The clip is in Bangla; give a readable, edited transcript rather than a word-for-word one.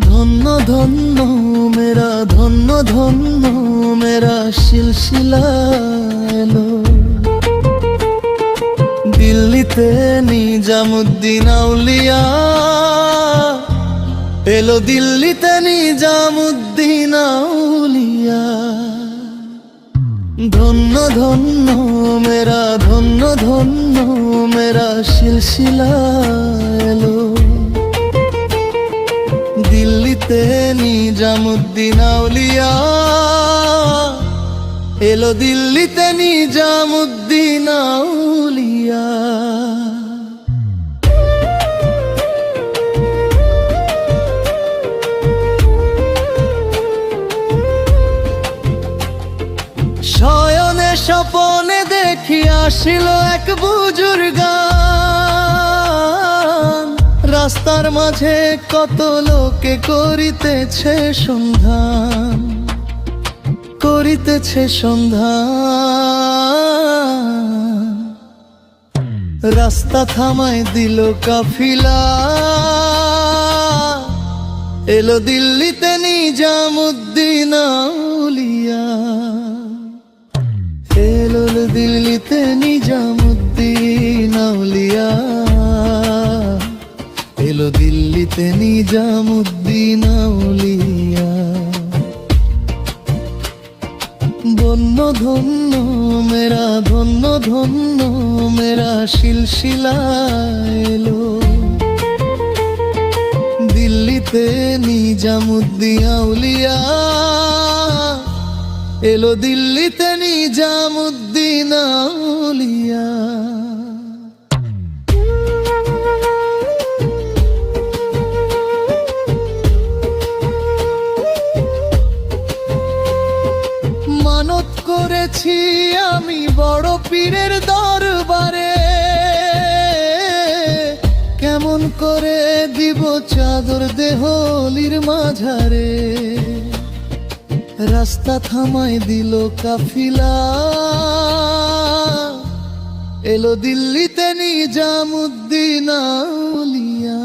ধন্য ধন্য মেরা, ধন্য ধন্য মেরা সিলসিলা এলো। দিল্লিতে নিজামুদ্দিন আউলিয়া এলো, দিল্লিতে নিজামুদ্দিন আউলিয়া। ধন্য ধন্য মেরা, ধন্য ধন্য মেরা সিলসিলা এলো। দিল্লিতে নিজামুদ্দিন আউলিয়া এলো, দিল্লিতে নিজামুদ্দিন আউলিয়া। শয়নে স্বপনে দেখি আসিল এক বুজুর্গান, রাস্তার মাঝে কত লোকে করিতেছে সন্ধান, করিতেছে সন্ধান। রাস্তা থামায় দিল কাফিলা, এলো দিল্লিতে নিজামুদ্দিন আউলিয়া। এলো দিল্লিতে নিজামুদ্দিন আউলিয়া, এলো দিল্লিতে নিজামুদ্দিন আউলিয়া। ধন্য ধন্য মেরা, ধন্য ধন্য মেরা সিলসিলা এলো। দিল্লিতে নিজামুদ্দিন আউলিয়া এলো, দিল্লিতে নিজামুদ্দিন আউলিয়া। মানত করেছি আমি বড় পীরের দরবারে, কেমন করে দিব চাদর দেহলির মাঝারে। রাস্তা থামায় দিল কাফিলা, এলো দিল্লিতে নিজামুদ্দিন আউলিয়া।